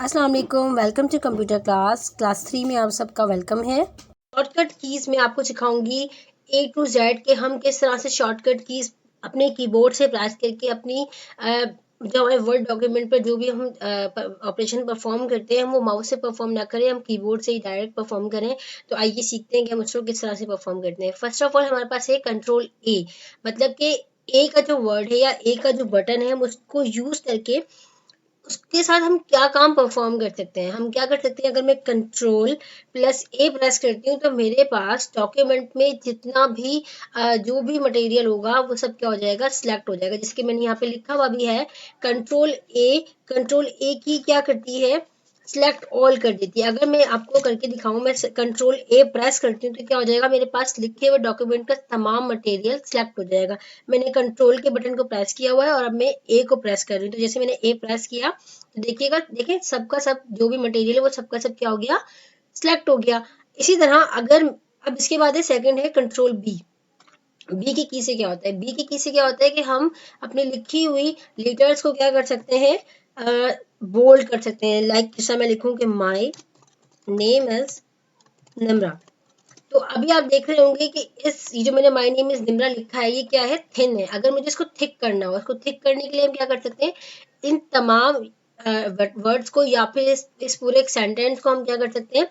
अस्सलाम वालेकुम, welcome to computer class 3 में आप सबका वेलकम है। शॉर्टकट कीज़ में आपको सिखाऊंगी A to Z के हम किस तरह से शॉर्टकट कीज़ अपने कीबोर्ड से प्रेस करके अपनी जो हमारे वर्ड डॉक्यूमेंट पर जो भी हम ऑपरेशन परफॉर्म करते हैं हम वो माउस से परफॉर्म ना करें, हम कीबोर्ड से ही डायरेक्ट परफॉर्म करें। तो आइए सीखते हैं कि हम उसको किस तरह से परफॉर्म करते हैं। फर्स्ट ऑफ ऑल हमारे पास है कंट्रोल A, मतलब कि ए का जो वर्ड है या ए का जो बटन है हम उसको यूज करके उसके साथ हम क्या काम परफॉर्म कर सकते हैं। हम क्या कर सकते हैं, अगर मैं कंट्रोल प्लस ए प्रेस करती हूँ तो मेरे पास डॉक्यूमेंट में जितना भी जो भी मटेरियल होगा वो सब क्या हो जाएगा, सिलेक्ट हो जाएगा। जैसे कि मैंने यहाँ पे लिखा हुआ भी है कंट्रोल ए की क्या करती है, सिलेक्ट ऑल कर देती है। अगर मैं आपको करके दिखाऊं, मैं कंट्रोल ए प्रेस करती हूँ तो क्या हो जाएगा, मेरे पास लिखे हुए डॉक्यूमेंट का तमाम मटेरियल सिलेक्ट हो जाएगा। मैंने कंट्रोल के बटन को प्रेस किया हुआ है और अब मैं ए को प्रेस कर रही हूँ। तो जैसे मैंने ए प्रेस किया तो देखिएगा, देखें सबका सब जो भी मटेरियल है वो सबका सब क्या हो गया, सिलेक्ट हो गया। इसी तरह अगर अब इसके बाद है सेकंड है कंट्रोल बी। बी की से क्या होता है, बी की से क्या होता है कि हम अपनी लिखी हुई लेटर्स को क्या कर सकते हैं, बोल्ड कर सकते हैं। लाइक जैसा मैं लिखूं कि माई नेम इज निम्रा, तो अभी आप देख रहे होंगे कि ये जो मैंने माई नेम इज निम्रा लिखा है ये क्या है, थिन है। अगर मुझे इसको थिक करना हो, इसको थिक करने के लिए हम क्या कर सकते हैं, इन तमाम वर्ड्स को या फिर इस पूरे एक सेंटेंस को हम क्या कर सकते हैं,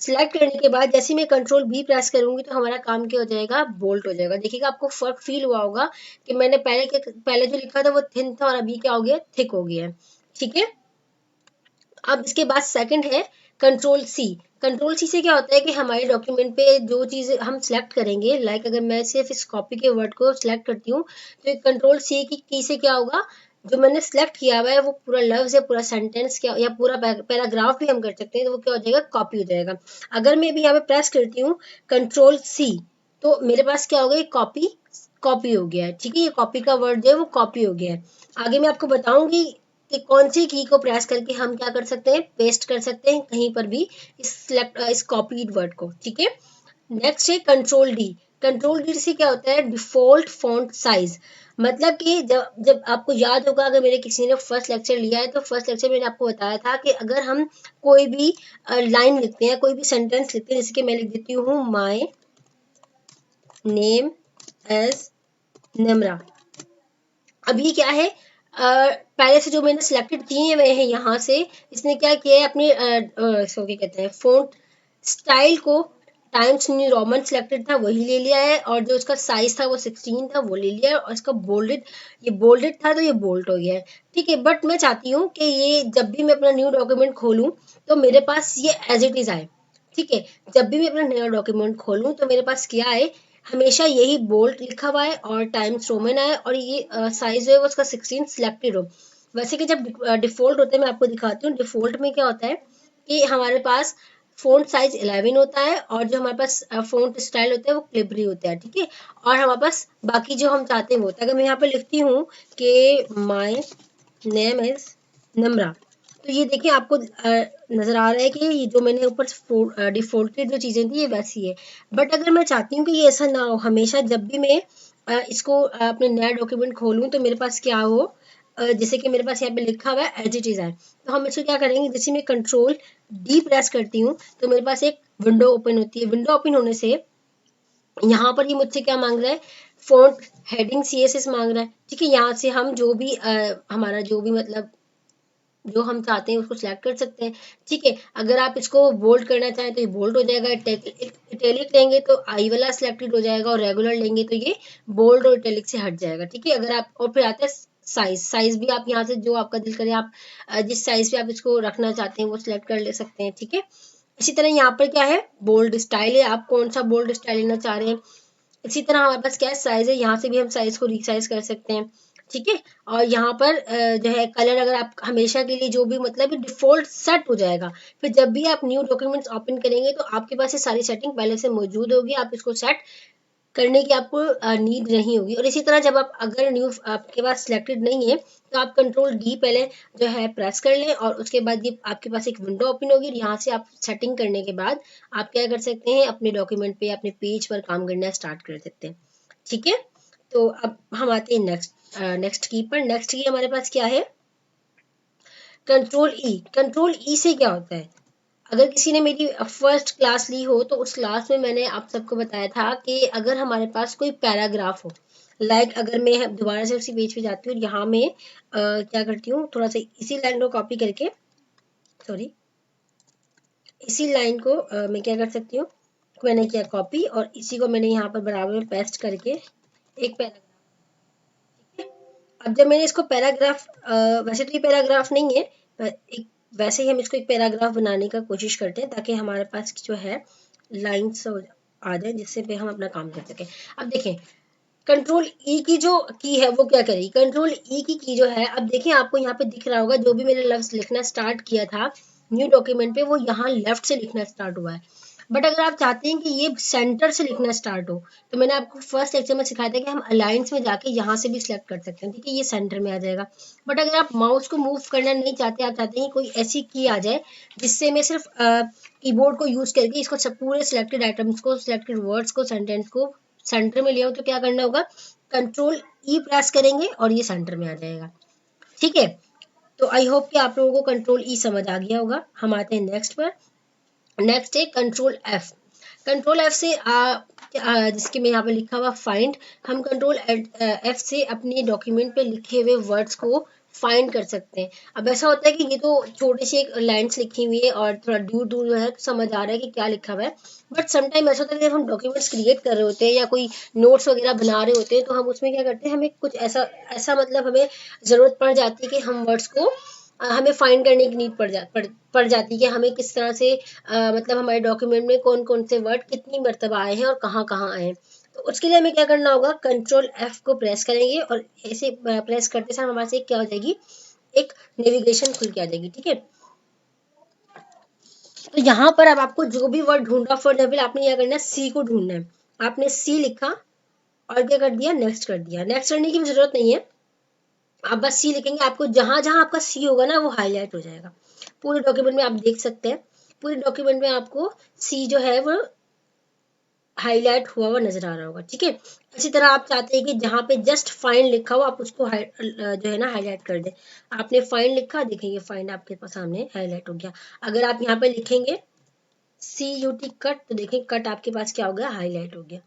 सिलेक्ट करने के बाद जैसे मैं कंट्रोल बी प्रेस करूंगी तो हमारा काम क्या हो जाएगा, बोल्ट हो जाएगा। देखिएगा आपको फर्क फील हुआ होगा कि मैंने पहले जो लिखा था वो थिन था और अभी क्या हो गया, थिक हो गया है। ठीक है, अब इसके बाद सेकंड है कंट्रोल सी। कंट्रोल सी से क्या होता है कि हमारे डॉक्यूमेंट पे जो चीज़ हम सिलेक्ट करेंगे, लाइक अगर मैं सिर्फ इस कॉपी के वर्ड को सिलेक्ट करती हूँ तो कंट्रोल सी की से क्या होगा, जो मैंने सिलेक्ट किया हुआ है वो पूरा लफ्ज या पूरा सेंटेंस क्या या पूरा पैराग्राफ भी हम कर सकते हैं, तो वो क्या हो जाएगा, कॉपी हो जाएगा। अगर मैं भी यहाँ पे प्रेस करती हूँ कंट्रोल सी तो मेरे पास क्या हो गया, कॉपी कॉपी हो गया है। ठीक है, ये कॉपी का वर्ड जो है वो कॉपी हो गया है। आगे मैं आपको बताऊंगी कि कौन सी की को प्रेस करके हम क्या कर सकते हैं, पेस्ट कर सकते हैं कहीं पर भी इस कॉपीड वर्ड को। ठीक है, नेक्स्ट है कंट्रोल डी। कंट्रोल डी से क्या होता है, डिफॉल्ट फॉन्ट साइज। मतलब कि जब जब आपको याद होगा, अगर मेरे किसी ने फर्स्ट लेक्चर लिया है तो फर्स्ट लेक्चर में मैंने आपको बताया था कि अगर हम कोई भी लाइन लिखते हैं, कोई भी सेंटेंस लिखते हैं, जैसे कि मैं लिख देती हूँ माई नेम इज निम्रा। अब ये क्या है, पहले से जो मैंने सिलेक्टेड किए हुए हैं यहाँ से, इसने क्या किया है, अपने इसको क्या कहते हैं, फ़ॉन्ट स्टाइल को टाइम्स न्यू रोमन सिलेक्टेड था वही ले लिया है, और जो इसका साइज था वो 16 था वो ले लिया है, और इसका बोल्डेड, ये बोल्डेड था तो ये बोल्ड हो गया है। ठीक है, बट मैं चाहती हूँ कि ये जब भी मैं अपना न्यू डॉक्यूमेंट खोलूँ तो मेरे पास ये एज इट इज आए। ठीक है, जब भी मैं अपना नया डॉक्यूमेंट खोलूँ तो मेरे पास क्या आए, हमेशा यही बोल्ड लिखा हुआ है और टाइम्स रोमन आए और ये साइज जो है वो उसका 16 सिलेक्टेड हो। वैसे कि जब डिफॉल्ट होता है, मैं आपको दिखाती हूँ डिफॉल्ट में क्या होता है कि हमारे पास फ़ॉन्ट साइज 11 होता है और जो हमारे पास फ़ॉन्ट स्टाइल होता है वो क्लिबरी होता है। ठीक है, और हमारे पास बाकी जो हम चाहते हैं वो होता है। अगर मैं यहाँ पे लिखती हूँ कि माई नेम इज नम्रा, तो ये देखिए आपको नजर आ रहा है कि ये जो मैंने ऊपर डिफॉल्टेड जो चीजें थी ये वैसी है। बट अगर मैं चाहती हूँ कि ये ऐसा ना हो, हमेशा जब भी मैं इसको अपने नया डॉक्यूमेंट खोलूँ तो मेरे पास क्या हो, जैसे कि मेरे पास यहाँ पे लिखा हुआ है एज इट इज है, तो हम इसको क्या करेंगे, जैसे मैं कंट्रोल डी प्रेस करती हूँ तो मेरे पास एक विंडो ओपन होती है। विंडो ओपन होने से यहाँ पर ये मुझसे क्या मांग रहा है, फ़ॉन्ट हेडिंग सीएसएस मांग रहा है। ठीक है, यहाँ से हम जो भी हमारा जो भी मतलब जो हम चाहते हैं उसको सिलेक्ट कर सकते हैं। ठीक है, अगर आप इसको बोल्ड करना चाहें तो ये बोल्ड हो जाएगा, इटैलिक लेंगे तो आई वाला सिलेक्टेड हो जाएगा और रेगुलर लेंगे तो ये बोल्ड और इटैलिक से हट जाएगा। ठीक है, अगर आप, और फिर आता है साइज। साइज भी आप यहाँ से जो आपका दिल करे आप जिस साइज पे आप इसको रखना चाहते हैं वो सिलेक्ट कर ले सकते हैं। ठीक है, इसी तरह यहाँ पर क्या है, बोल्ड स्टाइल है, आप कौन सा बोल्ड स्टाइल लेना चाह रहे हैं। इसी तरह हमारे पास क्या है, साइज है, यहाँ से भी हम साइज को रिसाइज कर सकते हैं। ठीक है, और यहाँ पर जो है कलर, अगर आप हमेशा के लिए जो भी मतलब डिफॉल्ट सेट हो जाएगा, फिर जब भी आप न्यू डॉक्यूमेंट्स ओपन करेंगे तो आपके पास ये सारी सेटिंग पहले से मौजूद होगी, आप इसको सेट करने की आपको नीड नहीं होगी। और इसी तरह जब आप, अगर न्यू आपके पास सिलेक्टेड नहीं है तो आप कंट्रोल डी पहले जो है प्रेस कर लें और उसके बाद ये आपके पास एक विंडो ओपन होगी। यहाँ से आप सेटिंग करने के बाद आप क्या कर सकते हैं, अपने डॉक्यूमेंट पे अपने पेज पर काम करना स्टार्ट कर सकते हैं। ठीक है, तो अब हम आते हैं नेक्स्ट की पर। नेक्स्ट की हमारे पास क्या है, कंट्रोल ई से क्या होता है, अगर किसी ने मेरी फर्स्ट क्लास ली हो तो उस क्लास में मैंने आप सबको बताया था कि अगर हमारे पास कोई पैराग्राफ हो, अगर मैं दोबारा से उसी पेज पे जाती हूँ, यहाँ मैं क्या करती हूँ, थोड़ा सा इसी लाइन को कॉपी करके, सॉरी, इसी लाइन को मैं क्या कर सकती हूँ, मैंने किया कॉपी और इसी को मैंने यहाँ पर बराबर में पेस्ट करके एक पैराग्राफ, ठीक है। अब जब मैंने इसको पैराग्राफ, वैसे तो ये पैराग्राफ नहीं है, एक वैसे ही हम इसको एक पैराग्राफ बनाने का कोशिश करते हैं ताकि हमारे पास जो है लाइन्स आ जाए जिससे पे हम अपना काम कर सकें। अब देखें, कंट्रोल ई की जो की है वो क्या करेगी, कंट्रोल ई की जो है, अब देखिए आपको यहाँ पे दिख रहा होगा जो भी मैंने लफ्ज लिखना स्टार्ट किया था न्यू डॉक्यूमेंट पे वो यहाँ लेफ्ट से लिखना स्टार्ट हुआ है। बट अगर आप चाहते हैं कि ये सेंटर से लिखना स्टार्ट हो, तो मैंने आपको फर्स्ट लेक्चर में सिखाया था कि हम अलायंस में जाके यहाँ से भी सिलेक्ट कर सकते हैं, ठीक है, ये सेंटर में आ जाएगा। बट अगर आप माउस को मूव करना नहीं चाहते, आप चाहते हैं कोई ऐसी की आ जाए जिससे मैं सिर्फ कीबोर्ड को यूज करके इसको सब पूरे सिलेक्टेड आइटम्स को, सिलेक्टेड वर्ड्स को, सेंटेंस को सेंटर में ले आओ, तो क्या करना होगा, कंट्रोल ई प्रेस करेंगे और ये सेंटर में आ जाएगा, ठीक है। तो आई होप कि आप लोगों को कंट्रोल ई समझ आ गया होगा। हम आते हैं नेक्स्ट पर। नेक्स्ट है कंट्रोल एफ। कंट्रोल एफ से जिसके में यहाँ पे लिखा हुआ फाइंड, हम कंट्रोल एफ से अपने डॉक्यूमेंट पे लिखे हुए वर्ड्स को फाइंड कर सकते हैं। अब ऐसा होता है कि ये तो छोटी सी एक लाइन्स लिखी हुई है और थोड़ा दूर दूर जो है तो समझ आ रहा है कि क्या लिखा हुआ है, बट समटाइम ऐसा होता है कि जब हम डॉक्यूमेंट्स क्रिएट कर रहे होते हैं या कोई नोट्स वगैरह बना रहे होते हैं तो हम उसमें क्या करते हैं, हमें कुछ ऐसा ऐसा मतलब हमें ज़रूरत पड़ जाती है कि हम वर्ड्स को हमें फाइंड करने की नीड पड़ जाती है कि हमें किस तरह से मतलब हमारे डॉक्यूमेंट में कौन कौन से वर्ड कितनी मरतबा आए हैं और कहाँ कहाँ आए हैं। तो उसके लिए हमें क्या करना होगा, कंट्रोल एफ को प्रेस करेंगे और ऐसे प्रेस करते समय हमारे से क्या हो जाएगी, एक नेविगेशन खुल के आ जाएगी, ठीक है। तो यहाँ पर अब आपको जो भी वर्ड ढूंढना, फॉर एग्जाम्पल आपने क्या करना है, सी को ढूंढना है, आपने सी लिखा और क्या कर दिया, नेक्स्ट कर दिया। नेक्स्ट करने की भी जरूरत नहीं है, आप बस सी लिखेंगे, आपको जहां जहां आपका सी होगा ना वो हाईलाइट हो जाएगा। पूरे डॉक्यूमेंट में आप देख सकते हैं, पूरे डॉक्यूमेंट में आपको सी जो है वो हाईलाइट हुआ नजर आ रहा होगा, ठीक है। इसी तरह आप चाहते हैं कि जहां पे जस्ट फाइंड लिखा हो आप उसको जो है ना हाईलाइट कर दें। आपने फाइंड लिखा, देखेंगे फाइंड आपके पास सामने हाईलाइट हो गया। अगर आप यहाँ पे लिखेंगे CUT कट, तो देखें कट आपके पास क्या हो गया, हाईलाइट हो गया,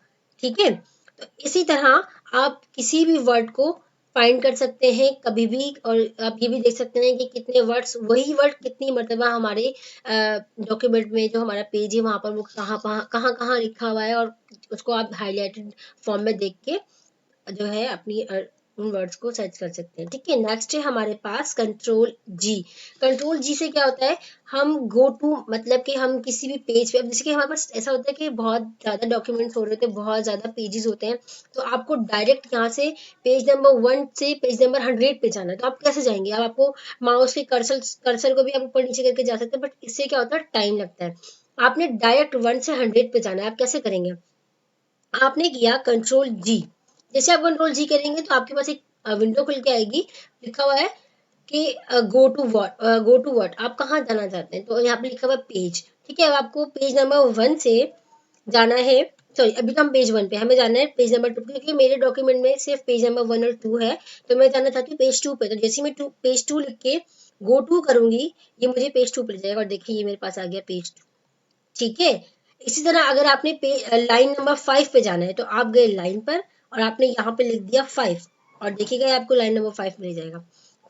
ठीक है। तो इसी तरह आप किसी भी वर्ड को फाइंड कर सकते हैं कभी भी, और आप ये भी देख सकते हैं कि कितने वर्ड्स, वही वर्ड कितनी मरतबा हमारे डॉक्यूमेंट में जो हमारा पेज है वहां पर वो कहाँ कहाँ लिखा हुआ है, और उसको आप हाईलाइटेड फॉर्म में देख के जो है अपनी उन वर्ड्स को सर्च कर सकते हैं, ठीक है। नेक्स्ट है हमारे पास कंट्रोल जी। कंट्रोल जी से क्या होता है, हम गो टू, मतलब कि हम किसी भी पेज पे, अब जैसे कि हमारे पास ऐसा होता है कि बहुत ज़्यादा डॉक्यूमेंट्स हो रहे होते हैं, बहुत ज़्यादा पेजेस होते हैं, तो आपको डायरेक्ट यहाँ से पेज नंबर 1 से पेज नंबर 100 पे जाना है, तो आप कैसे जाएंगे, अब आपको माउस के कर्सर को भी आप ऊपर नीचे करके जा सकते हैं, बट इससे क्या होता है, टाइम लगता है। आपने डायरेक्ट 1 से 100 पे जाना है, आप कैसे करेंगे, आपने किया कंट्रोल जी। जैसे आप कंट्रोल जी करेंगे तो आपके पास एक विंडो खुल के आएगी, लिखा हुआ है कि गो टू व्हाट, आप कहाँ जाना चाहते हैं, तो यहाँ पे लिखा हुआ है पेज, ठीक है। अब आपको पेज नंबर 1 से जाना है, सॉरी अभी तो हम पेज 1 पे, हमें जाना है पेज नंबर 2, क्योंकि मेरे डॉक्यूमेंट में सिर्फ पेज नंबर 1 और 2 है, तो मैं जाना चाहती हूँ पेज 2 पे। तो जैसे मैं पेज 2 लिख के गो टू करूंगी, ये मुझे पेज 2 पे ले जाएगा, और देखिए ये मेरे पास आ गया पेज 2, ठीक है। इसी तरह अगर आपने लाइन नंबर 5 पे जाना है, तो आप गए लाइन पर और आपने यहाँ पे लिख दिया 5, और देखिएगा आपको लाइन नंबर 5 मिल जाएगा,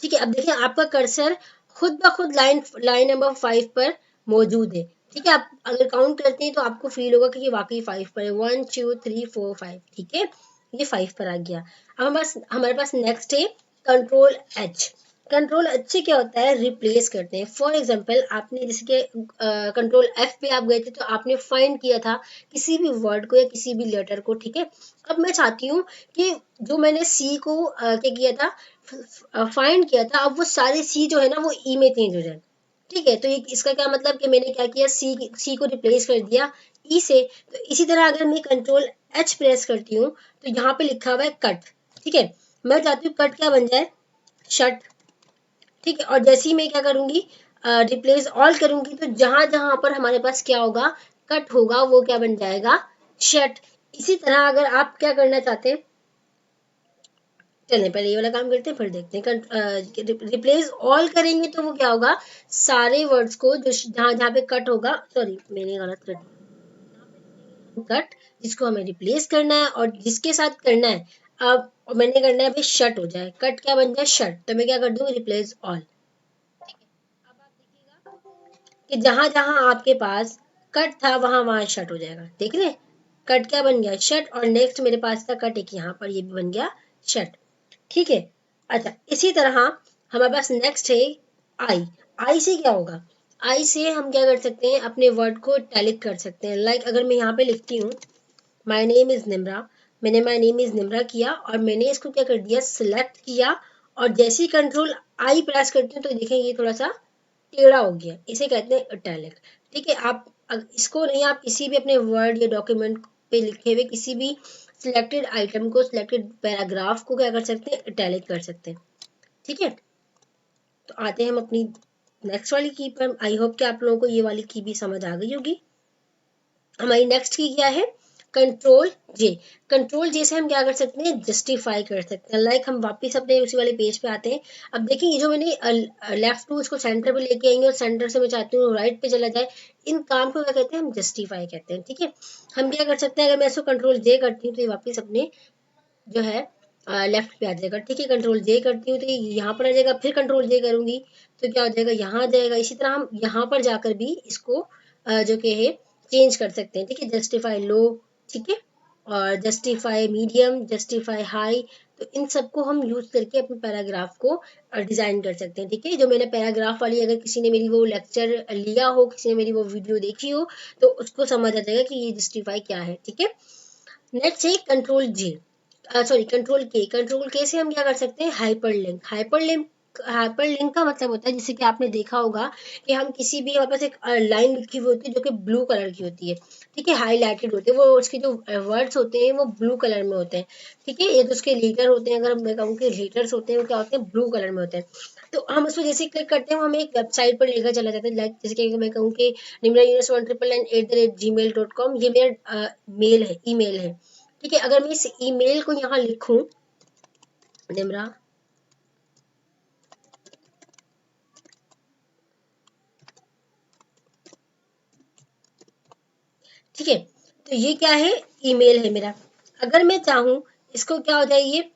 ठीक है। अब देखिए आपका कर्सर खुद ब खुद लाइन नंबर 5 पर मौजूद है, ठीक है। आप अगर काउंट करते हैं तो आपको फील होगा कि ये वाकई 5 पर है, 1 2 3 4 5, ठीक है, ये 5 पर आ गया। अब हमारे पास नेक्स्ट है कंट्रोल एच। कंट्रोल अच्छे क्या होता है, रिप्लेस करते हैं। फॉर एग्जाम्पल आपने जैसे कि कंट्रोल एफ पे आप गए थे, तो आपने फाइंड किया था किसी भी वर्ड को या किसी भी लेटर को, ठीक है। अब मैं चाहती हूँ कि जो मैंने सी को क्या किया था, फाइंड किया था, अब वो सारे सी जो है ना वो ई में चेंज हो जाए, ठीक है। तो ये इसका क्या मतलब कि मैंने क्या किया, सी को रिप्लेस कर दिया ई से। तो इसी तरह अगर मैं कंट्रोल एच प्रेस करती हूँ तो यहाँ पे लिखा हुआ है कट, ठीक है। मैं चाहती हूँ कट क्या बन जाए, शट, ठीक है। और जैसे ही मैं क्या करूंगी, रिप्लेस ऑल करूंगी, तो जहां जहां पर हमारे पास क्या होगा, कट होगा, वो क्या बन जाएगा, शट। इसी तरह अगर आप क्या करना चाहते हैं, चलिए पहले ये वाला काम करते हैं फिर देखते हैं। रिप्लेस ऑल करेंगे तो वो क्या होगा, सारे वर्ड्स को जो जहाँ जहाँ पे कट होगा, सॉरी मैंने गलत कर दिया, कट जिसको हमें रिप्लेस करना है और जिसके साथ करना है, अब मैंने करना है अभी शट हो जाए, कट क्या बन जाए शट, तो मैं क्या कर दूँ रिप्लेस ऑल। ठीक है, अब आप देखिएगा कि जहां जहां आपके पास कट था वहां वहां शट हो जाएगा, देख रहे, कट क्या बन गया शट, और नेक्स्ट मेरे पास था कट एक यहाँ पर, ये भी बन गया शट। ठीक है, अच्छा इसी तरह हमारे पास नेक्स्ट है आई। आई से क्या होगा, आई से हम क्या कर सकते हैं, अपने वर्ड को टैलिक कर सकते हैं। लाइक अगर मैं यहाँ पे लिखती हूँ माई नेम इज निम्रा, मैंने माई नेम इज निम्रा किया और मैंने इसको क्या कर दिया सिलेक्ट किया, और जैसे ही कंट्रोल आई प्रेस करती हूँ तो देखें ये थोड़ा सा टेढ़ा हो गया, इसे कहते हैं इटैलिक। ठीक है, आप इसको नहीं, आप किसी भी अपने वर्ड या डॉक्यूमेंट पे लिखे हुए किसी भी सिलेक्टेड आइटम को, सिलेक्टेड पैराग्राफ को क्या कर सकते हैं, इटैलिक कर सकते हैं। ठीक है, तो आते हैं हम अपनी नेक्स्ट वाली की पर। आई होप कि आप लोगों को ये वाली की भी समझ आ गई होगी। हमारी नेक्स्ट की क्या है, कंट्रोल जे। कंट्रोल जे से हम क्या कर सकते हैं, जस्टिफाई कर सकते हैं। लाइक हम वापस अपने उसी वाले पेज पे आते हैं। अब देखिए ये जो मैंने लेफ्ट टू उसको सेंटर पे लेके आएंगे और सेंटर से मैं चाहती हूँ राइट पे चला जाए, इन काम को क्या कहते हैं, हम जस्टिफाई कहते हैं। ठीक है, हम क्या कर सकते हैं, अगर मैं इसको कंट्रोल जे करती हूँ तो ये वापस अपने जो है लेफ्ट पे आ जाएगा। ठीक है, कंट्रोल जे करती हूँ तो ये यहाँ पर आ जाएगा, फिर कंट्रोल जे करूंगी तो क्या हो जाएगा, यहाँ आ जाएगा। इसी तरह हम यहाँ पर जाकर भी इसको जो कि है चेंज कर सकते हैं। ठीक है, जस्टिफाई लो, ठीक है, और जस्टिफाई मीडियम, जस्टिफाई हाई, तो इन सबको हम यूज करके अपने पैराग्राफ को डिजाइन कर सकते हैं। ठीक है, जो मैंने पैराग्राफ वाली, अगर किसी ने मेरी वो लेक्चर लिया हो, किसी ने मेरी वो वीडियो देखी हो, तो उसको समझ आ जाएगा कि ये जस्टिफाई क्या है। ठीक है, नेक्स्ट है कंट्रोल जी, सॉरी कंट्रोल के। कंट्रोल के से हम क्या कर सकते हैं, हाइपरलिंक। हाइपरलिंक का मतलब होता है, जैसे कि आपने देखा होगा कि हम किसी भी, हमारे पास एक लाइन लिखी हुई होती है जो कि ब्लू कलर की होती है। ठीक है, हाईलाइटेड होते हैं वो, उसके जो वर्ड्स होते हैं वो ब्लू कलर में होते हैं। ठीक है, ये तो उसके लीटर होते हैं, अगर मैं कहूँ कि लीटर्स होते हैं वो क्या होते हैं, ब्लू कलर में होते हैं। तो हम उस पर जैसे क्लिक करते हैं वो हमें एक वेबसाइट पर लेकर चला जाता है। लाइक जैसे कि मैं कहूँ कि निम्रा यूनिवर्स 1999@gmail.com, ये मेरा मेल है, ईमेल है। ठीक है, अगर मैं इस ईमेल को यहाँ लिखूं, निम्रा, ठीक है, तो ये क्या है, ईमेल है मेरा। अगर मैं चाहूँ इसको क्या हो जाए, ये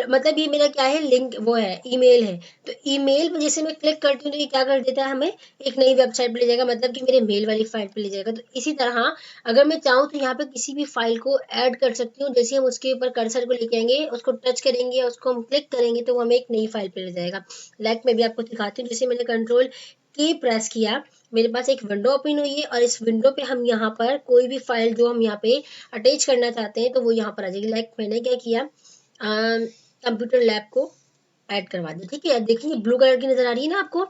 मतलब ये मेरा क्या है, लिंक वो है, ईमेल है। तो ईमेल पे जैसे मैं क्लिक करती हूँ तो ये क्या कर देता है, हमें एक नई वेबसाइट पे ले जाएगा, मतलब कि मेरे मेल वाली फाइल पे ले जाएगा। तो इसी तरह अगर मैं चाहूँ तो यहाँ पे किसी भी फाइल को ऐड कर सकती हूँ। जैसे हम उसके ऊपर कर्सर को लेके आएंगे, उसको टच करेंगे, उसको हम क्लिक करेंगे तो वो हमें एक नई फाइल पे ले जाएगा। लाइक मैं भी आपको दिखाती हूँ, जैसे मैंने कंट्रोल की प्रेस किया, मेरे पास एक विंडो ओपन हुई है, और इस विंडो पे हम यहाँ पर कोई भी फाइल जो हम यहाँ पे अटैच करना चाहते हैं तो वो यहाँ पर आ जाएगी। लाइक मैंने क्या किया, कंप्यूटर लैब को ऐड करवा दिया। ठीक है, देखिए ब्लू कलर की नजर आ रही है ना आपको।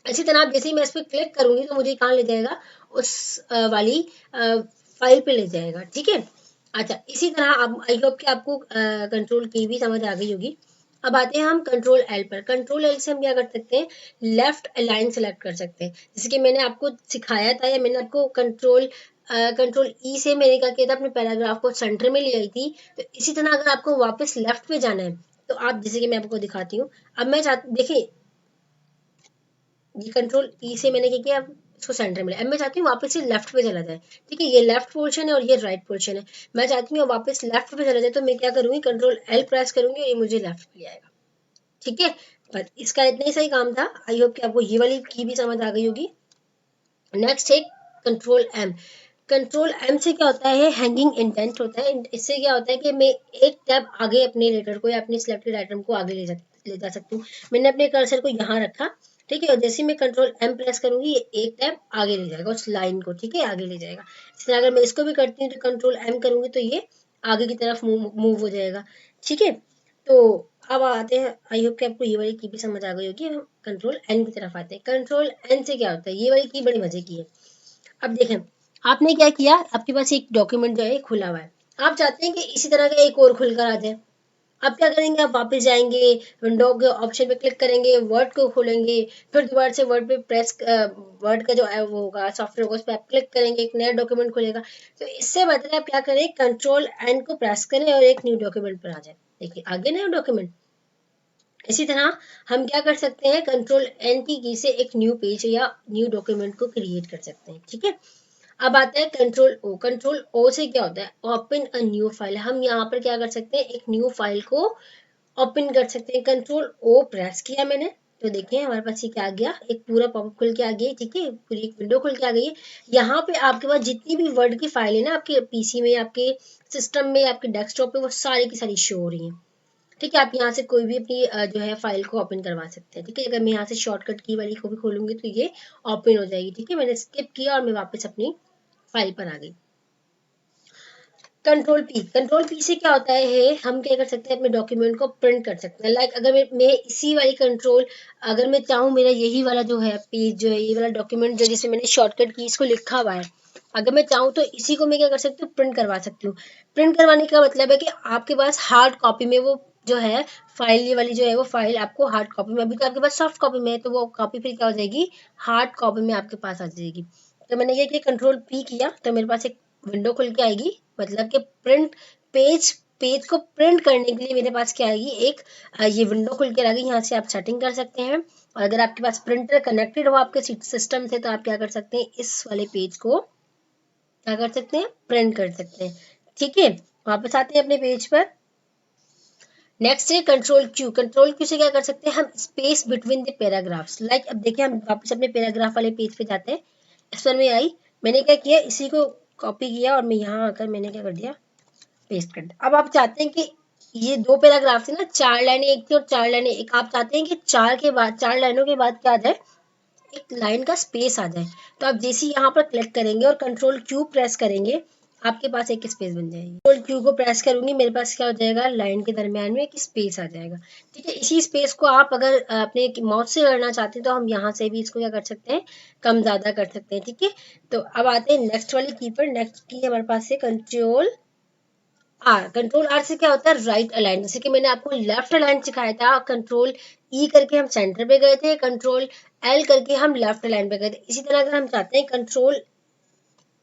इसी तरह आप जैसे ही मैं इस पर क्लिक करूंगी तो मुझे कहाँ ले जाएगा, उस वाली फाइल पे ले जाएगा। ठीक है, अच्छा इसी तरह आप, आई होप कि आपको कंट्रोल की भी समझ आ गई होगी। अब आते हैं हम कंट्रोल एल पर। कंट्रोल एल से हम क्या कर सकते हैं, लेफ्ट अलाइन सेलेक्ट कर सकते हैं, जैसे कि मैंने आपको सिखाया था, या मैंने आपको कंट्रोल ई से मैंने क्या किया था, अपने पैराग्राफ को सेंटर में ले आई थी। तो इसी तरह अगर आपको वापस लेफ्ट पे जाना है तो आप, जैसे कि मैं आपको दिखाती हूँ, अब मैं देखिए ये कंट्रोल ई से मैंने क्या किया, इसको सेंटर में, अब मैं चाहती हूँ वापस से लेफ्ट पे चला जाए। ठीक है, ये लेफ्ट पोर्शन है और ये राइट पोर्शन है, मैं चाहती हूँ वापस लेफ्ट पे चला जाए, तो मैं क्या करूंगी, कंट्रोल एल प्रेस करूंगी और ये मुझे लेफ्ट पे ले आएगा। ठीक है, बस इसका इतना ही सही काम था। आई होप कि आपको ये वाली की भी समझ आ गई होगी। नेक्स्ट है कंट्रोल एम। कंट्रोल एम से क्या होता है, हैंगिंग इंडेंट होता है। इससे क्या होता है कि मैं एक टैब आगे अपने लेटर को या अपने सिलेक्टेड आइटम को आगे ले जा सकती हूँ। मैंने अपने कर्सर को यहाँ रखा, ठीक है, और जैसे मैं कंट्रोल एम प्रेस करूंगी ये एक टैब आगे ले जाएगा उस लाइन को। ठीक है, आगे ले जाएगा। इस तरह अगर मैं इसको भी करती हूँ तो कंट्रोल एम करूंगी तो ये आगे की तरफ मूव हो जाएगा। ठीक है, तो अब आते हैं, आई होप कि आपको ये वाली की भी समझ आ गई होगी। हम कंट्रोल एन की तरफ आते हैं। कंट्रोल एन से क्या होता है, ये वाली की बड़ी मजे की है। अब देखें, आपने क्या किया, आपके पास एक डॉक्यूमेंट जो है खुला हुआ है, आप चाहते हैं कि इसी तरह का एक और खुलकर आ जाए। आप क्या करेंगे, आप वापस जाएंगे, विंडो के ऑप्शन पे क्लिक करेंगे, वर्ड को खोलेंगे, फिर दोबारा से वर्ड पे प्रेस, वर्ड का जो है वो होगा सॉफ्टवेयर होगा, उस पर आप क्लिक करेंगे, एक नया डॉक्यूमेंट खुलेगा। तो इससे बेहतर आप क्या करें, कंट्रोल एन को प्रेस करें और एक न्यू डॉक्यूमेंट पर आ जाए। देखिए आगे ना डॉक्यूमेंट। इसी तरह हम क्या कर सकते हैं, कंट्रोल एन की से एक न्यू पेज या न्यू डॉक्यूमेंट को क्रिएट कर सकते हैं। ठीक है, अब आता है कंट्रोल ओ। कंट्रोल ओ से क्या होता है, ओपन अ न्यू फाइल। हम यहाँ पर क्या कर सकते हैं, एक न्यू फाइल को ओपन कर सकते हैं। कंट्रोल ओ प्रेस किया मैंने तो देखिए हमारे पास ये क्या आ गया, एक पूरा पॉपअप खुल के आ गया। ठीक है, पूरी एक विंडो खुल के आ गई है। यहाँ पे आपके पास जितनी भी वर्ड की फाइल है ना, आपके पीसी में, आपके सिस्टम में, आपके डेस्कटॉप पे, वो सारी की सारी शो हो रही है। ठीक है, आप यहाँ से कोई भी अपनी जो है फाइल को ओपन करवा सकते हैं। ठीक है, अगर मैं यहाँ से शॉर्टकट की वाली को भी खोलूंगी तो ये ओपन हो जाएगी। ठीक है, मैंने स्किप किया और मैं वापस अपनी फाइल पर आ गई। Control P. कंट्रोल पी से क्या होता है, हम क्या कर सकते हैं, अपने डॉक्यूमेंट को प्रिंट कर सकते हैं। लाइक अगर मैं इसी वाली कंट्रोल, अगर मैं चाहूँ मेरा यही वाला जो है पेज जो है, ये वाला डॉक्यूमेंट जो जिसमें मैंने शॉर्टकट की इसको लिखा हुआ है, अगर मैं चाहूँ तो इसी को मैं क्या कर सकती हूँ, प्रिंट करवा सकती हूँ। प्रिंट करवाने का मतलब है कि आपके पास हार्ड कॉपी में वो जो है फाइल, ये वाली जो है वो फाइल आपको हार्ड कॉपी में, अभी तो आपके पास सॉफ्ट कॉपी में है, तो वो कॉपी फिर क्या हो जाएगी, हार्ड कॉपी में आपके पास आ जाएगी। तो मैंने ये कि कंट्रोल पी किया तो मेरे पास एक विंडो खुल के आएगी, मतलब कि प्रिंट पेज, पेज को प्रिंट करने के लिए मेरे पास क्या आएगी, एक ये विंडो खुल के आ गई। यहाँ से आप सेटिंग कर सकते हैं, और अगर आपके पास प्रिंटर कनेक्टेड हो आपके सिस्टम से तो आप क्या कर सकते हैं, इस वाले पेज को क्या कर सकते हैं, प्रिंट कर सकते हैं। ठीक है, वापस आते हैं अपने पेज पर। नेक्स्ट है कंट्रोल क्यू। कंट्रोल क्यू से क्या कर सकते हैं, हम space between the paragraphs. Like अब देखिए हम वापस अपने पैराग्राफ वाले पेज पे जाते हैं। इस पर मैं आई, मैंने क्या किया, इसी को कॉपी किया और मैं यहाँ आकर मैंने क्या कर दिया, पेस्ट कर दिया। अब आप चाहते हैं कि ये दो पैराग्राफ थे ना, चार लाइनें एक थी और चार लाइनें एक, आप चाहते हैं कि चार के बाद, चार लाइनों के बाद क्या आ जाए, एक लाइन का स्पेस आ जाए। तो आप जैसे ही यहाँ पर क्लिक करेंगे और कंट्रोल क्यू प्रेस करेंगे, आपके पास एक स्पेस बन जाएगी। कंट्रोल क्यू को प्रेस करूंगी, मेरे पास क्या हो जाएगा, लाइन के दरमियान में एक स्पेस आ जाएगा। ठीक है, इसी स्पेस को आप अगर अपने माउस से करना चाहते हैं तो हम यहाँ से भी इसको क्या कर सकते हैं, कम ज्यादा कर सकते हैं। ठीक है, तो अब आते हैं नेक्स्ट वाली की पर। नेक्स्ट की हमारे पास है कंट्रोल आर। कंट्रोल आर से क्या होता है, राइट अलाइन। जैसे कि मैंने आपको लेफ्ट अलाइन सिखाया था, कंट्रोल ई करके हम सेंटर पे गए थे, कंट्रोल एल करके हम लेफ्ट अलाइन पे गए थे। इसी तरह अगर हम चाहते हैं कंट्रोल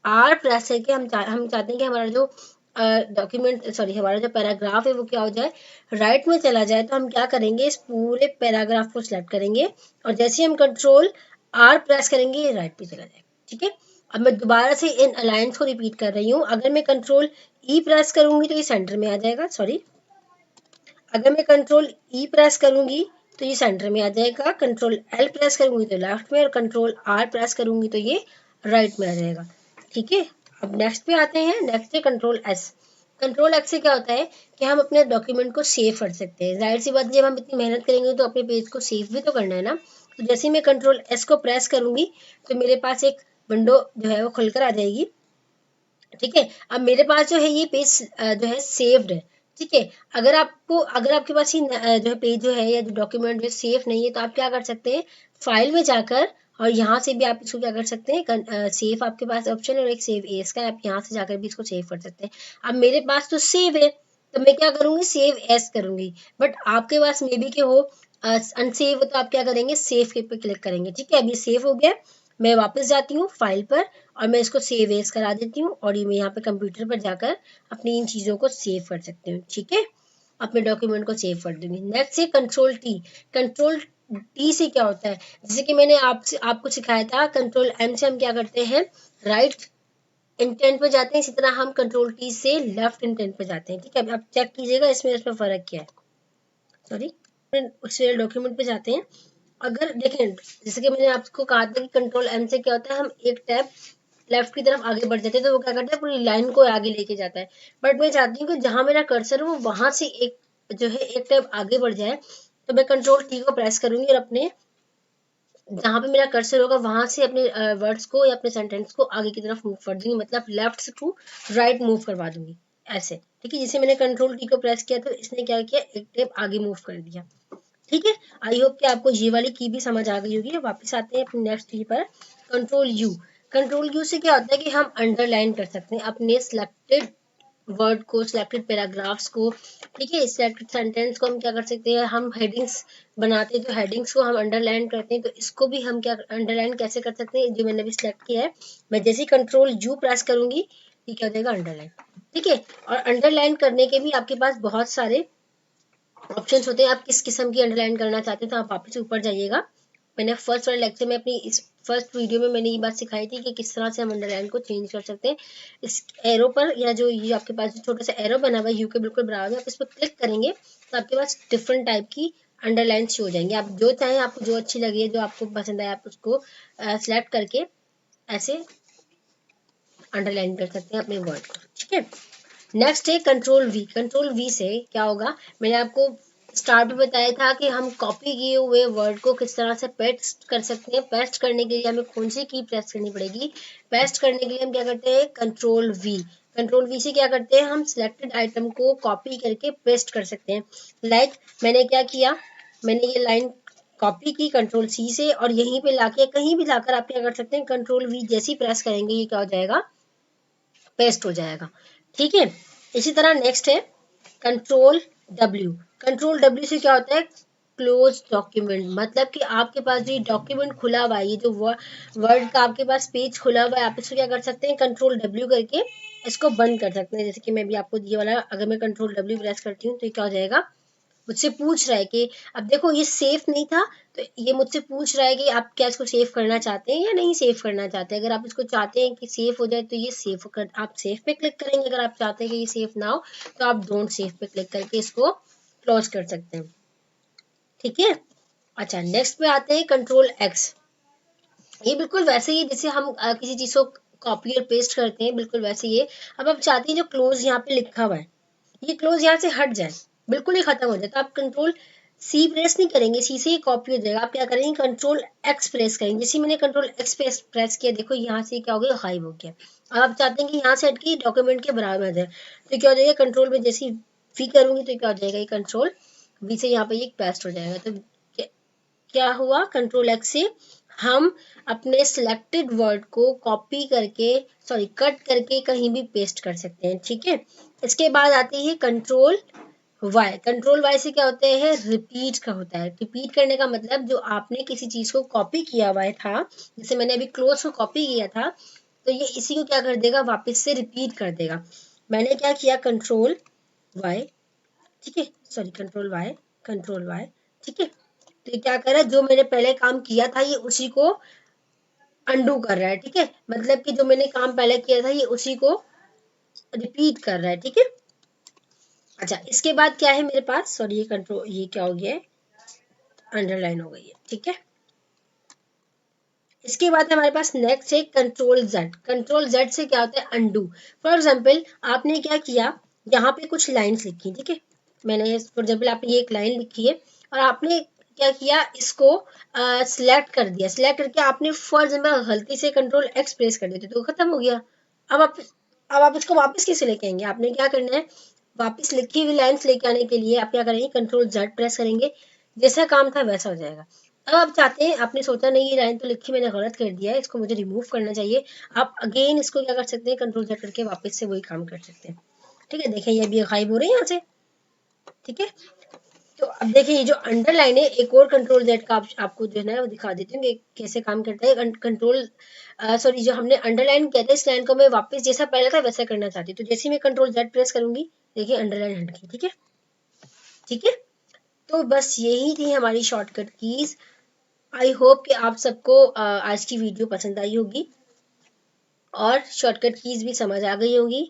आर प्रेस करके हम चाहते हैं कि हमारा जो डॉक्यूमेंट, सॉरी हमारा जो पैराग्राफ है वो क्या हो जाए, राइट में चला जाए, तो हम क्या करेंगे, इस पूरे पैराग्राफ को सिलेक्ट करेंगे और जैसे हम कंट्रोल आर प्रेस करेंगे ये राइट पे चला जाएगा। ठीक है, अब मैं दोबारा से इन अलाइंस को रिपीट कर रही हूँ। अगर मैं कंट्रोल ई प्रेस करूंगी तो ये सेंटर में आ जाएगा, सॉरी, अगर मैं कंट्रोल ई प्रेस करूंगी तो ये सेंटर में आ जाएगा, कंट्रोल एल प्रेस करूंगी तो लेफ्ट में, और कंट्रोल आर प्रेस करूंगी तो ये राइट में आ जाएगा। ठीक है, अब नेक्स्ट पे आते हैं। नेक्स्ट है कंट्रोल एस। कंट्रोल एक्स से क्या होता है कि हम अपने डॉक्यूमेंट को सेव कर सकते हैं। जाहिर सी बात है, जब हम इतनी मेहनत करेंगे तो अपने पेज को सेव भी तो करना है ना। तो जैसे ही मैं कंट्रोल एस को प्रेस करूंगी तो मेरे पास एक विंडो जो है वो खुलकर आ जाएगी। ठीक है, अब मेरे पास जो है ये पेज जो है सेव्ड है। ठीक है, अगर आपको, अगर आपके पास ये जो है पेज जो है या जो डॉक्यूमेंट जो सेव नहीं है तो आप क्या कर सकते हैं, फाइल में जाकर, और यहाँ से भी आप इसको क्या कर सकते हैं, सेव आपके पास ऑप्शन है और एक सेव एज का, आप यहाँ से जाकर भी इसको सेव कर सकते हैं। अब मेरे पास तो सेव है तो मैं क्या करूंगी, सेव एज करूंगी। बट आपके पास मे बी के हो अनसेव, तो आप क्या करेंगे, सेव के पे क्लिक करेंगे। ठीक है, अब ये सेव हो गया, मैं वापस जाती हूँ फाइल पर और मैं इसको सेव एज करा देती हूँ और ये मैं यहाँ पे कंप्यूटर पर जाकर अपनी इन चीज़ों को सेव कर सकती हूँ। ठीक है, अपने डॉक्यूमेंट को सेव कर दूंगी। नेक्स्ट है कंट्रोल टी। कंट्रोल टी से क्या होता है, जैसे कि मैंने आपको सिखाया था, कंट्रोल एम से हम क्या करते हैं, राइट इंटेंट पे जाते हैं, इसी तरह हम कंट्रोल टी से लेफ्ट इंटेंट पे जाते हैं। ठीक है, अब चेक कीजिएगा इसमें फर्क क्या है। सॉरी, उस डॉक्यूमेंट पे जाते हैं। अगर देखें, जैसे कि मैंने आपको कहा था कि कंट्रोल एम से क्या होता है, हम एक टैब लेफ्ट की तरफ आगे बढ़ जाते हैं तो वो क्या करता है, पूरी लाइन को आगे लेके जाता है। बट मैं चाहती हूँ कि जहां मेरा कर्सर है वो वहां से एक जो है एक टैब आगे बढ़ जाए, तो मैं कंट्रोल टी को प्रेस करूंगी और अपने जहां पे मेरा कर्सर होगा वहां से अपने वर्ड्स को या अपने सेंटेंस को आगे की तरफ मूव कर दूंगी, मतलब लेफ्ट से टू राइट मूव करवा दूंगी ऐसे। ठीक है, जैसे मैंने कंट्रोल टी को प्रेस किया तो इसने क्या किया, एक टेप आगे मूव कर दिया। ठीक है, आई होप कि आपको ये वाली की भी समझ आ गई होगी। वापस आते हैं अपने नेक्स्ट की पर, कंट्रोल यू। कंट्रोल यू से क्या होता है कि हम अंडरलाइन कर सकते हैं अपने सिलेक्टेड वर्ड को, सिलेक्टेड पैराग्राफ्स को। ठीक है, सिलेक्टेड सेंटेंस को हम क्या कर सकते हैं, हम हेडिंग्स बनाते हैं तो हेडिंग्स को हम अंडरलाइन करते हैं, तो इसको भी हम क्या अंडरलाइन कैसे कर सकते हैं, जो मैंने अभी सिलेक्ट किया है, मैं जैसे ही कंट्रोल यू प्रेस करूंगी ये क्या हो जाएगा, अंडरलाइन। ठीक है, और अंडरलाइन करने के भी आपके पास बहुत सारे ऑप्शंस होते हैं, आप किस किस्म की अंडरलाइन करना चाहते हैं तो आप वापस ऊपर जाइएगा। मैंने फर्स्ट वाले लेक्चर में अपनी इस फर्स्ट वीडियो में मैंने ये बात सिखाई थी कि किस तरह से हम अंडरलाइन को चेंज कर सकते हैं। इस एरो पर या जो ये आपके पास जो छोटा सा एरो बना हुआ है यू के बिल्कुल बराबर, आप इस पर क्लिक करेंगे तो आपके पास डिफरेंट टाइप की अंडरलाइन शो हो जाएंगे। आप जो चाहें, आपको जो अच्छी लगी है, जो आपको पसंद आए, आप उसको सिलेक्ट करके ऐसे अंडरलाइन कर सकते हैं अपने वर्ड को। ठीक है, नेक्स्ट है कंट्रोल वी। कंट्रोल वी से क्या होगा, मैंने आपको स्टार्ट में बताया था कि हम कॉपी किए हुए वर्ड को किस तरह से पेस्ट कर सकते हैं। पेस्ट करने के लिए हमें कौन सी की प्रेस करनी पड़ेगी, पेस्ट करने के लिए हम क्या करते हैं, कंट्रोल वी। कंट्रोल वी से क्या करते हैं, हम सिलेक्टेड आइटम को कॉपी करके पेस्ट कर सकते हैं। लाइक मैंने क्या किया, मैंने ये लाइन कॉपी की कंट्रोल सी से और यहीं पे लाके कहीं भी लाकर आप क्या कर सकते हैं, कंट्रोल वी जैसी प्रेस करेंगे ये क्या हो जाएगा, पेस्ट हो जाएगा। ठीक है, इसी तरह नेक्स्ट है कंट्रोल डब्ल्यू। कंट्रोल डब्ल्यू से क्या होता है, क्लोज डॉक्यूमेंट, मतलब कि आपके पास जो डॉक्यूमेंट खुला हुआ है, ये जो वर्ड का आपके पास पेज खुला हुआ है, आप इसको क्या कर सकते हैं, कंट्रोल डब्ल्यू करके इसको बंद कर सकते हैं। जैसे कि मैं भी आपको ये वाला, अगर मैं कंट्रोल डब्ल्यू प्रेस करती हूँ तो ये क्या हो जाएगा, मुझसे पूछ रहा है कि अब देखो ये सेफ नहीं था, तो ये मुझसे पूछ रहा है कि आप क्या इसको सेव करना चाहते हैं या नहीं सेव करना चाहते हैं। अगर आप इसको चाहते हैं कि सेफ हो जाए तो ये सेफ कर, आप सेफ पे क्लिक करेंगे। अगर आप चाहते हैं कि ये सेफ ना हो तो आप डोंट सेव पे क्लिक करके इसको क्लोज कर सकते हैं। ठीक है, अच्छा नेक्स्ट पे आते हैं कंट्रोल एक्स। ये बिल्कुल वैसे ही जैसे हम किसी चीज को कॉपी और पेस्ट करते हैं, बिल्कुल वैसे ही। अब आप चाहते हैं जो क्लोज यहाँ पे लिखा हुआ है, ये क्लोज यहाँ से हट जाए, बिल्कुल ही खत्म हो जाए, तो आप कंट्रोल सी प्रेस नहीं करेंगे, सी से ही कॉपी हो जाएगा। आप क्या करेंगे, कंट्रोल एक्स प्रेस करेंगे। जैसे मैंने कंट्रोल एक्स प्रेस किया, देखो यहाँ से क्या हो गया, गायब हो गया। अब आप चाहते हैं कि यहाँ से हट के डॉक्यूमेंट के बराबर आ जाए, तो क्या हो जाएगा, कंट्रोल में जैसे वी करूंगी तो क्या हो जाएगा, ये कंट्रोल वी से यहाँ पे ये पेस्ट हो जाएगा। तो क्या हुआ, कंट्रोल एक्स से हम अपने सिलेक्टेड वर्ड को कॉपी करके, सॉरी कट करके कहीं भी पेस्ट कर सकते हैं। ठीक है, इसके बाद आती है कंट्रोल वाई। कंट्रोल वाई से क्या होता है, रिपीट का होता है। रिपीट करने का मतलब जो आपने किसी चीज को कॉपी किया हुआ था, जैसे मैंने अभी क्लोज को कॉपी किया था, तो ये इसी को क्या कर देगा, वापस से रिपीट कर देगा। मैंने क्या किया, कंट्रोल वाई, ठीक है, sorry control y, control y, ठीक है। तो ये क्या कर रहा है, जो मैंने पहले काम किया था ये उसी को अंडू कर रहा है। ठीक है, मतलब कि जो मैंने काम पहले किया था ये उसी को रिपीट कर रहा है। ठीक है, अच्छा इसके बाद क्या है मेरे पास, सॉरी ये कंट्रोल, ये क्या हो गया है, अंडरलाइन हो गई है। ठीक है, इसके बाद हमारे पास नेक्स्ट है कंट्रोल जेड। कंट्रोल जेड से क्या होता है, अंडू। फॉर एग्जाम्पल आपने क्या किया, यहाँ पे कुछ लाइन्स लिखी, ठीक है, मैंने फॉर एग्जाम्पल आपने ये एक लाइन लिखी है और आपने क्या किया, इसको सिलेक्ट कर दिया। सिलेक्ट करके आपने फॉर एग्जाम्पल गलती से कंट्रोल एक्स प्रेस कर देते तो खत्म हो गया। अब आप इसको वापस कैसे लेके आएंगे, आपने क्या करना है, वापस लिखी हुई लाइन्स लेके आने के लिए आप क्या करेंगे, कंट्रोल जेड प्रेस करेंगे, जैसा काम था वैसा हो जाएगा। अब आप चाहते हैं, आपने सोचा नहीं ये लाइन तो लिखी मैंने गलत कर दिया है, इसको मुझे रिमूव करना चाहिए, आप अगेन इसको क्या कर सकते हैं, कंट्रोल जेड करके वापस से वही काम कर सकते हैं। ठीक है, देखिए ये भी गायब हो रही है यहाँ से। ठीक है, तो अब देखिए ये जो अंडरलाइन है, एक और कंट्रोल जेड का आपको जो है ना वो दिखा देती हूँ कि कैसे काम करता है। कंट्रोल सॉरी जो हमने अंडरलाइन किया था, इस लाइन को मैं वापस जैसा पहले था वैसा करना चाहती हूँ। तो जैसे मैं कंट्रोल जेड प्रेस करूंगी, देखिए अंडरलाइन हट गई। ठीक है, ठीक है, तो बस यही थी हमारी शॉर्टकट कीज। आई होप कि आप सबको आज की वीडियो पसंद आई होगी और शॉर्टकट कीज भी समझ आ गई होगी।